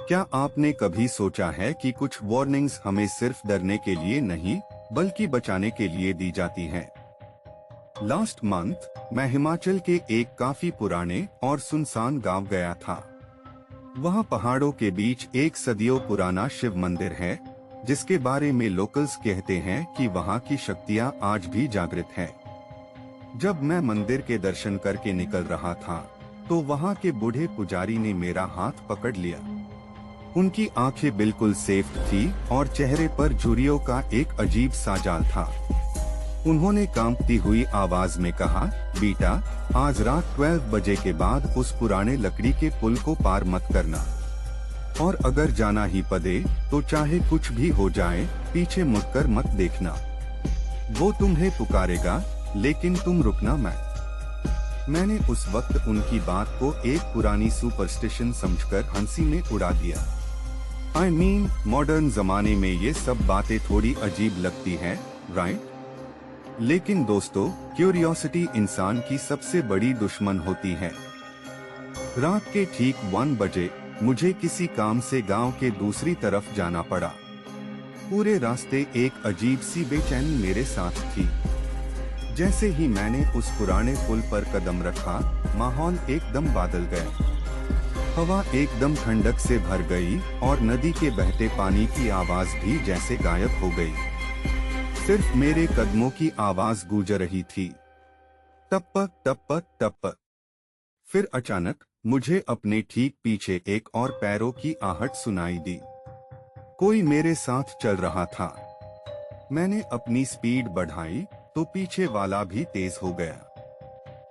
क्या आपने कभी सोचा है कि कुछ वार्निंग्स हमें सिर्फ डरने के लिए नहीं बल्कि बचाने के लिए दी जाती हैं? लास्ट मंथ मैं हिमाचल के एक काफी पुराने और सुनसान गांव गया था। वहां पहाड़ों के बीच एक सदियों पुराना शिव मंदिर है, जिसके बारे में लोकल्स कहते हैं कि वहां की शक्तियां आज भी जागृत हैं। जब मैं मंदिर के दर्शन करके निकल रहा था, तो वहां के बूढ़े पुजारी ने मेरा हाथ पकड़ लिया। उनकी आंखें बिल्कुल सेफ थी और चेहरे पर झुर्रियों का एक अजीब सा जाल था। उन्होंने कांपती हुई आवाज में कहा, बेटा, आज रात 12 बजे के बाद उस पुराने लकड़ी के पुल को पार मत करना, और अगर जाना ही पड़े तो चाहे कुछ भी हो जाए, पीछे मुड़कर मत देखना। वो तुम्हें पुकारेगा, लेकिन तुम रुकना मत। मैंने उस वक्त उनकी बात को एक पुरानी सुपरस्टिशन समझकर हंसी में उड़ा दिया। मॉडर्न जमाने में ये सब बातें थोड़ी अजीब लगती हैं, राइट? लेकिन दोस्तों, क्यूरियोसिटी इंसान की सबसे बड़ी दुश्मन होती है। रात के ठीक 1 बजे मुझे किसी काम से गांव के दूसरी तरफ जाना पड़ा। पूरे रास्ते एक अजीब सी बेचैनी मेरे साथ थी। जैसे ही मैंने उस पुराने पुल पर कदम रखा, माहौल एकदम बदल गया। हवा एकदम ठंडक से भर गई और नदी के बहते पानी की आवाज भी जैसे गायब हो गई। सिर्फ मेरे कदमों की आवाज गूंज रही थी, टपक टपक टपक। फिर अचानक मुझे अपने ठीक पीछे एक और पैरों की आहट सुनाई दी। कोई मेरे साथ चल रहा था। मैंने अपनी स्पीड बढ़ाई तो पीछे वाला भी तेज हो गया।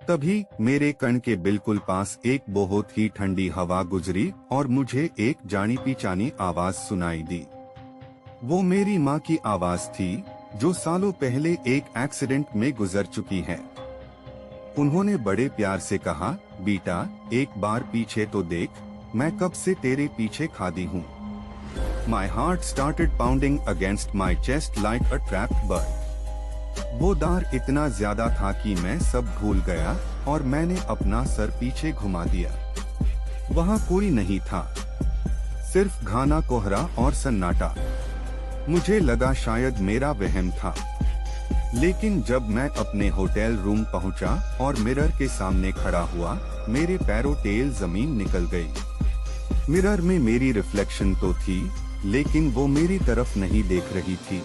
तभी मेरे कान के बिल्कुल पास एक बहुत ही ठंडी हवा गुजरी और मुझे एक जानी पहचानी आवाज सुनाई दी। वो मेरी माँ की आवाज थी, जो सालों पहले एक एक्सीडेंट में गुजर चुकी है। उन्होंने बड़े प्यार से कहा, बेटा, एक बार पीछे तो देख, मैं कब से तेरे पीछे खड़ी हूँ। My heart started pounding against my chest like a trapped bird. वो डर इतना ज्यादा था कि मैं सब भूल गया और मैंने अपना सर पीछे घुमा दिया। वहाँ कोई नहीं था, सिर्फ घना कोहरा और सन्नाटा। मुझे लगा शायद मेरा वहम था, लेकिन जब मैं अपने होटल रूम पहुंचा और मिरर के सामने खड़ा हुआ, मेरे पैरों टेल जमीन निकल गई। मिरर में मेरी रिफ्लेक्शन तो थी, लेकिन वो मेरी तरफ नहीं देख रही थी।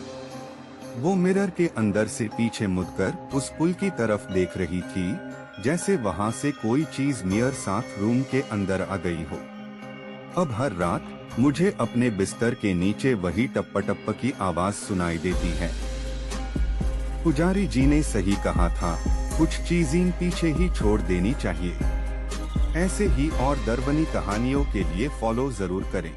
वो मिरर के अंदर से पीछे मुड़कर उस पुल की तरफ देख रही थी, जैसे वहां से कोई चीज मिरर साथ रूम के अंदर आ गई हो। अब हर रात मुझे अपने बिस्तर के नीचे वही टप्पा टप्पा की आवाज सुनाई देती है। पुजारी जी ने सही कहा था, कुछ चीजें पीछे ही छोड़ देनी चाहिए। ऐसे ही और दर्वनी कहानियों के लिए फॉलो जरूर करें।